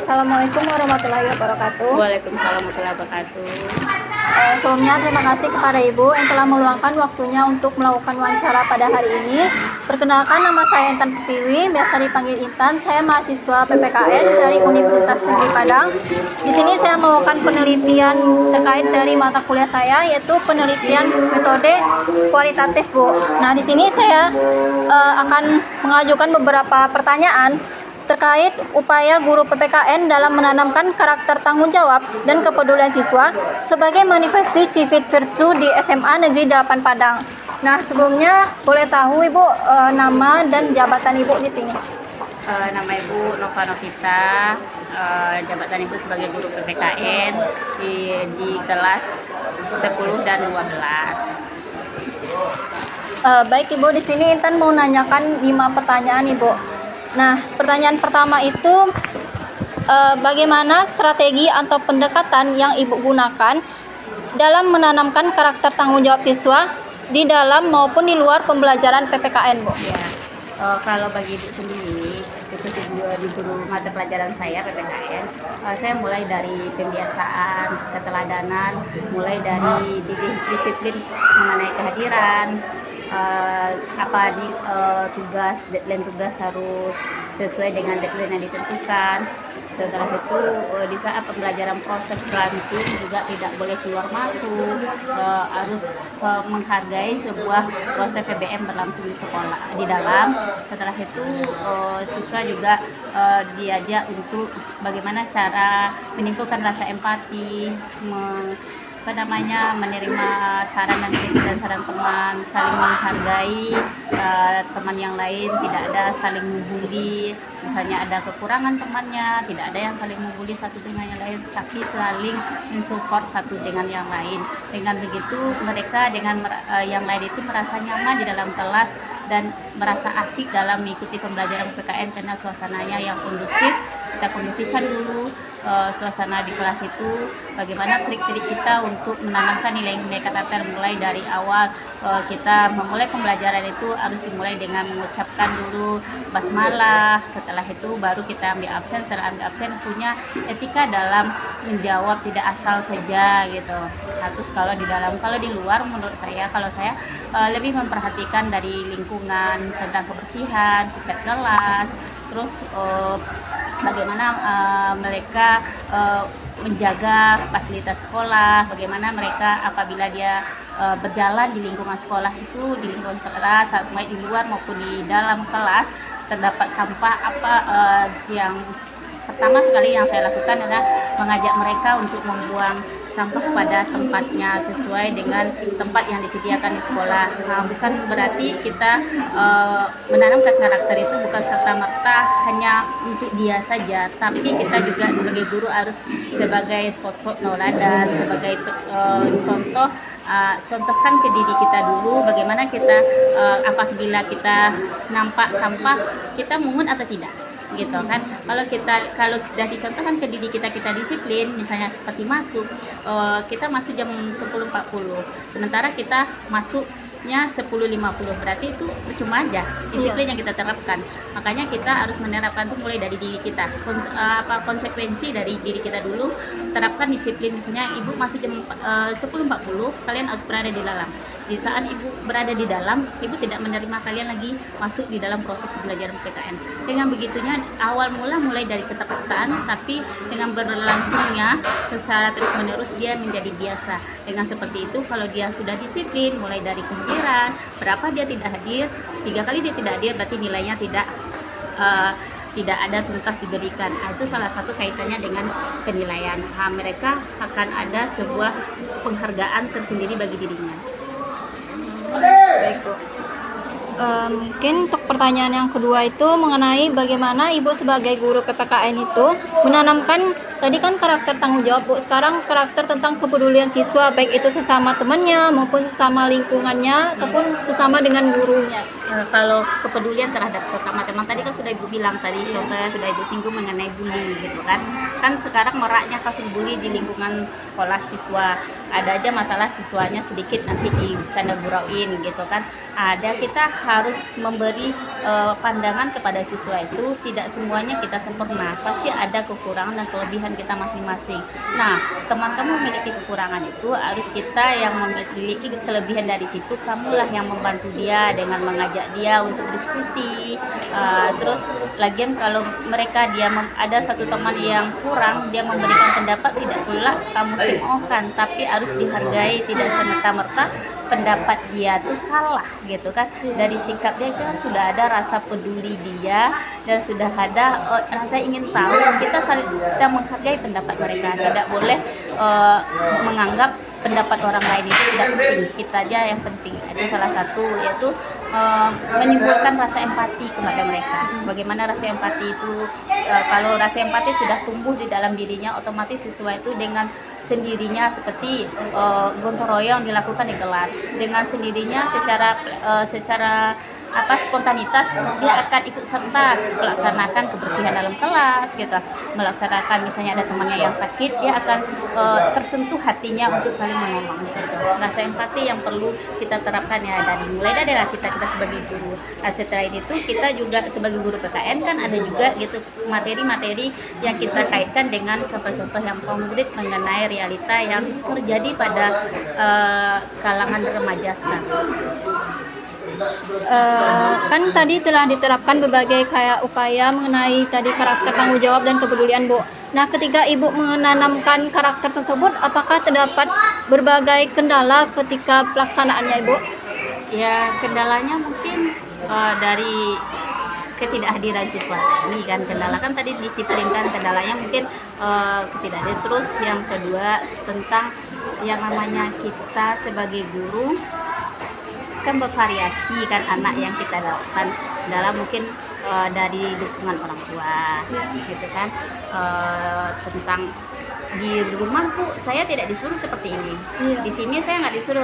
Assalamualaikum warahmatullahi wabarakatuh. Waalaikumsalam warahmatullahi wabarakatuh. Sebelumnya terima kasih kepada Ibu yang telah meluangkan waktunya untuk melakukan wawancara pada hari ini. Perkenalkan, nama saya Intan Pertiwi, biasa dipanggil Intan. Saya mahasiswa PPKN dari Universitas Negeri Padang. Di sini saya melakukan penelitian terkait dari mata kuliah saya, yaitu penelitian metode kualitatif, Bu. Nah, di sini saya akan mengajukan beberapa pertanyaan terkait upaya guru PPKN dalam menanamkan karakter tanggung jawab dan kepedulian siswa sebagai manifesti Civit Virtue di SMA Negeri 8 Padang. Nah, sebelumnya boleh tahu Ibu nama dan jabatan Ibu di sini? Nama Ibu Nova Novita, jabatan Ibu sebagai guru PPKN di kelas 10 dan 12. Baik Ibu, di sini Intan mau nanyakan 5 pertanyaan Ibu. Nah, pertanyaan pertama itu bagaimana strategi atau pendekatan yang Ibu gunakan dalam menanamkan karakter tanggung jawab siswa di dalam maupun di luar pembelajaran PPKN, Bu? Ya, kalau bagi Ibu sendiri, khusus di guru mata pelajaran saya PPKN, saya mulai dari pembiasaan, keteladanan, mulai dari disiplin mengenai kehadiran, tugas, deadline tugas harus sesuai dengan deadline yang ditentukan. Setelah itu di saat pembelajaran proses berlangsung juga tidak boleh keluar masuk, harus menghargai sebuah proses PBM berlangsung di sekolah di dalam. Setelah itu siswa juga diajak untuk bagaimana cara menimbulkan rasa empati, menerima saran dan kritik dan saran teman, saling menghargai teman yang lain, tidak ada saling membuli. Misalnya ada kekurangan temannya, tidak ada yang saling membuli satu dengan yang lain, tapi saling mensupport satu dengan yang lain. Dengan begitu mereka dengan yang lain itu merasa nyaman di dalam kelas dan merasa asik dalam mengikuti pembelajaran PPKN karena suasananya yang kondusif. Kita kondusifkan dulu suasana di kelas itu, bagaimana trik-trik kita untuk menanamkan nilai-nilai karakter mulai dari awal. Kita memulai pembelajaran itu harus dimulai dengan mengucapkan dulu basmalah. Setelah itu baru kita ambil absen. Setelah ambil absen punya etika dalam menjawab, tidak asal saja gitu. Nah, terus kalau di luar menurut saya, kalau saya lebih memperhatikan dari lingkungan, tentang kebersihan, tiket kelas, terus bagaimana mereka menjaga fasilitas sekolah, bagaimana mereka apabila dia berjalan di lingkungan sekolah itu, di lingkungan kelas, baik di luar maupun di dalam kelas, terdapat sampah yang pertama sekali yang saya lakukan adalah mengajak mereka untuk membuang sampah pada tempatnya sesuai dengan tempat yang disediakan di sekolah. Nah, bukan berarti kita menanamkan karakter itu bukan serta-merta hanya untuk dia saja, tapi kita juga sebagai guru harus sebagai sosok tauladan, sebagai contohkan ke diri kita dulu bagaimana kita apabila kita nampak sampah kita mungut atau tidak gitu kan. Kalau sudah dicontohkan ke diri kita disiplin, misalnya seperti kita masuk jam 10.40 sementara kita masuknya 10.50, berarti itu percuma aja disiplin yang kita terapkan. Makanya kita harus menerapkan itu mulai dari diri kita. Konsekuensi dari diri kita dulu, terapkan disiplin. Misalnya ibu masuk jam 10.40, kalian harus berada di dalam. Di saat ibu berada di dalam, ibu tidak menerima kalian lagi masuk di dalam proses pembelajaran PKN. Dengan begitunya awal mulai dari keterpaksaan, tapi dengan berlangsungnya secara terus menerus dia menjadi biasa. Dengan seperti itu, kalau dia sudah disiplin, mulai dari kehadiran, berapa dia tidak hadir, 3 kali dia tidak hadir, berarti nilainya tidak ada tuntas diberikan. Nah, itu salah satu kaitannya dengan penilaian. Mereka akan ada sebuah penghargaan tersendiri bagi dirinya. Baik, Bu. Mungkin untuk pertanyaan yang kedua itu mengenai bagaimana Ibu sebagai guru PPKN itu menanamkan Tadi kan karakter tanggung jawab, Bu. Sekarang karakter tentang kepedulian siswa, baik itu sesama temannya maupun sesama lingkungannya ataupun sesama dengan gurunya. Kalau kepedulian terhadap sesama teman tadi kan sudah Ibu bilang tadi, contohnya sudah Ibu singgung mengenai bully gitu kan. Kan sekarang meraknya kasus bully di lingkungan sekolah siswa. Ada aja masalah siswanya sedikit nanti dicanda gurauin gitu kan. Ada, kita harus memberi pandangan kepada siswa itu, tidak semuanya kita sempurna. Pasti ada kekurangan dan kelebihan kita masing-masing. Nah, teman kamu memiliki kekurangan itu, harus kita yang memiliki kelebihan dari situ, kamulah yang membantu dia dengan mengajak dia untuk diskusi. Terus lagian kalau mereka ada satu teman yang kurang, dia memberikan pendapat, tidak pula kamu cemoohkan, tapi harus dihargai, tidak semerta-merta pendapat dia tuh salah gitu kan. Dari sikap dia kan sudah ada rasa peduli dia dan sudah ada rasa ingin tahu. Kita menghargai pendapat mereka, tidak boleh menganggap pendapat orang lain itu tidak penting, kita aja yang penting. Itu salah satu, yaitu menimbulkan rasa empati kepada mereka. Bagaimana rasa empati itu? Kalau rasa empati sudah tumbuh di dalam dirinya, otomatis siswa itu dengan sendirinya seperti gotong royong dilakukan di kelas, dengan sendirinya secara spontanitas dia akan ikut serta melaksanakan kebersihan dalam kelas gitu, melaksanakan misalnya ada temannya yang sakit, dia akan tersentuh hatinya untuk saling menolong gitu. Rasa empati yang perlu kita terapkan ya mulai dari kita sebagai guru. Nah, setelah itu kita juga sebagai guru PKN kan ada juga gitu materi-materi yang kita kaitkan dengan contoh-contoh yang konkret mengenai realita yang terjadi pada kalangan remaja sekarang. Kan tadi telah diterapkan berbagai kayak upaya mengenai tadi karakter tanggung jawab dan kepedulian, Bu. Nah, ketika Ibu menanamkan karakter tersebut, apakah terdapat berbagai kendala ketika pelaksanaannya, Ibu? Ya, kendalanya mungkin dari ketidakhadiran siswa tadi kan, kendala kan tadi disiplin kan, kendalanya mungkin ketidakhadiran. Terus yang kedua tentang yang namanya kita sebagai guru kan bervariasi kan anak yang kita dapatkan dalam mungkin dari dukungan orang tua gitu kan, tentang di rumah Bu saya tidak disuruh seperti ini, di sini saya nggak disuruh,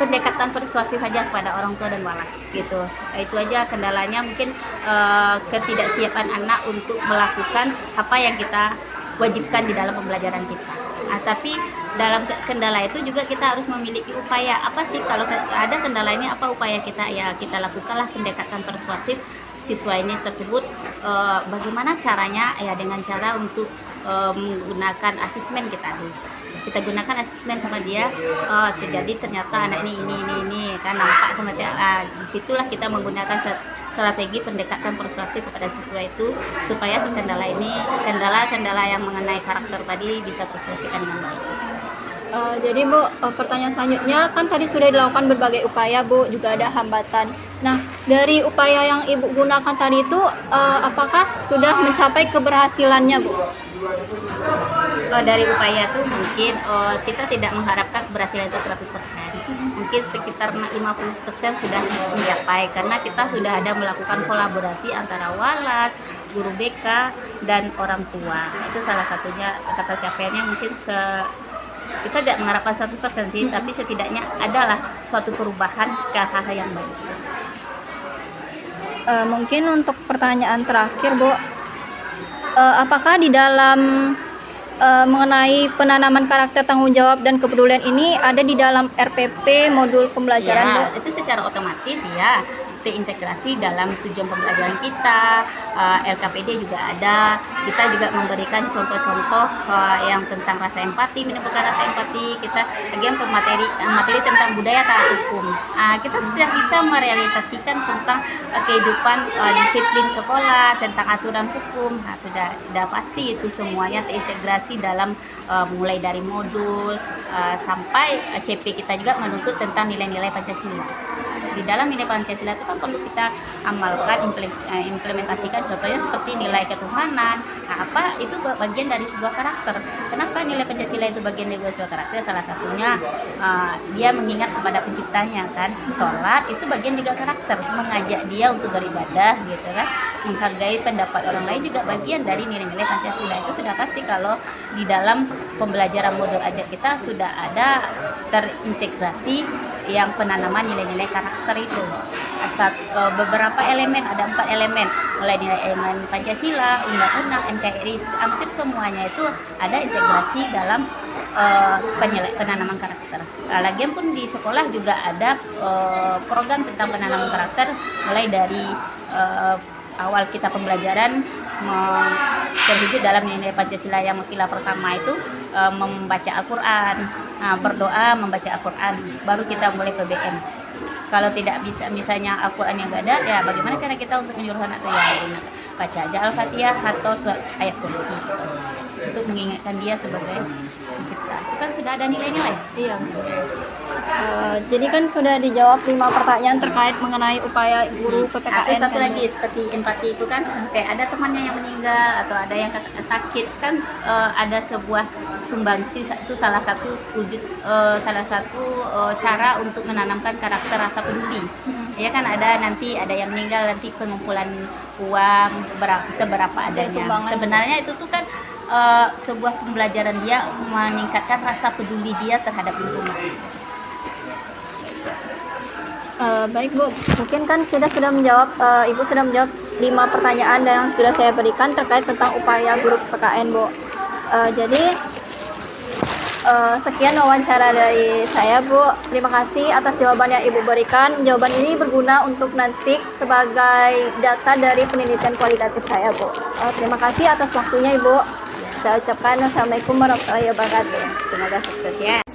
pendekatan persuasif saja kepada orang tua dan walas gitu. Itu aja kendalanya, mungkin ketidaksiapan anak untuk melakukan apa yang kita wajibkan di dalam pembelajaran kita. Tapi dalam kendala itu juga kita harus memiliki upaya. Apa sih kalau ada kendala ini, apa upaya kita? Ya kita lakukanlah pendekatan persuasif siswa ini tersebut. Bagaimana caranya? Ya dengan cara untuk menggunakan asesmen kita gunakan asesmen sama dia. Ternyata anak ini kan nampak sama dia. Disitulah kita menggunakan strategi pendekatan persuasif kepada siswa itu supaya kendala yang mengenai karakter tadi bisa terselesaikan dengan baik. Jadi Bu, pertanyaan selanjutnya kan tadi sudah dilakukan berbagai upaya, Bu, juga ada hambatan. Nah, dari upaya yang Ibu gunakan tadi itu apakah sudah mencapai keberhasilannya, Bu? Dari upaya itu mungkin kita tidak mengharapkan keberhasilan itu 100%. Mungkin sekitar 50% sudah mencapai karena kita sudah ada melakukan kolaborasi antara walas, guru BK dan orang tua. Itu salah satunya kata capaiannya. Mungkin kita tidak mengharapkan 100% sih, tapi setidaknya adalah suatu perubahan ke hal yang baik. Mungkin untuk pertanyaan terakhir, Bu, apakah di dalam mengenai penanaman karakter tanggung jawab dan kepedulian ini ada di dalam RPP modul pembelajaran, Bu? Itu secara otomatis ya terintegrasi dalam tujuan pembelajaran kita. LKPD juga ada. Kita juga memberikan contoh-contoh yang tentang rasa empati, menimbulkan rasa empati. Kita bagian materi tentang budaya taat hukum. Kita sudah bisa merealisasikan tentang kehidupan disiplin sekolah, tentang aturan hukum. Sudah pasti itu semuanya terintegrasi dalam mulai dari modul sampai CP. Kita juga menuntut tentang nilai-nilai Pancasila. Di dalam nilai Pancasila itu kan perlu kita amalkan, implementasikan, contohnya seperti nilai ketuhanan. Itu bagian dari sebuah karakter. Kenapa nilai Pancasila itu bagian dari sebuah karakter? Salah satunya dia mengingat kepada penciptanya kan. Sholat itu bagian juga karakter, mengajak dia untuk beribadah gitu kan. menghargai pendapat orang lain juga bagian dari nilai-nilai Pancasila. Itu sudah pasti kalau di dalam pembelajaran modul ajar kita sudah ada terintegrasi yang penanaman nilai-nilai karakter itu. Beberapa elemen, ada 4 elemen, mulai nilai elemen Pancasila, Undang-Undang, NKRI, hampir semuanya itu ada integrasi dalam penanaman karakter. Lagian pun di sekolah juga ada program tentang penanaman karakter, mulai dari awal kita pembelajaran terwujud dalam nilai Pancasila. Yang sila pertama itu membaca Al-Quran, berdoa, membaca Al-Quran, baru kita mulai PBM. Kalau tidak bisa, misalnya Al-Quran yang gak ada, ya bagaimana cara kita untuk menyuruh anak itu ya baca aja Al-Fatihah atau surat ayat kursi untuk mengingatkan dia sebagai pencipta. Itu kan sudah ada nilai-nilai. Iya. Jadi kan sudah dijawab 5 pertanyaan terkait mengenai upaya guru PPKN. Atau satu lagi seperti empati itu kan, kayak ada temannya yang meninggal atau ada yang sakit kan, ada sebuah sumbangsi, itu salah satu wujud, salah satu cara untuk menanamkan karakter rasa peduli. Ya kan, ada nanti ada yang meninggal, nanti pengumpulan uang seberapa adanya. Sebenarnya itu tuh kan sebuah pembelajaran dia meningkatkan rasa peduli dia terhadap lingkungan. Baik Bu, mungkin kan kita sudah menjawab, Ibu sudah menjawab 5 pertanyaan yang sudah saya berikan terkait tentang upaya guru PKN Bu. Jadi sekian wawancara dari saya Bu. Terima kasih atas jawaban yang Ibu berikan. Jawaban ini berguna untuk nanti sebagai data dari penelitian kualitatif saya Bu. Terima kasih atas waktunya Ibu. Saya ucapkan Assalamualaikum warahmatullahi wabarakatuh. Semoga sukses ya.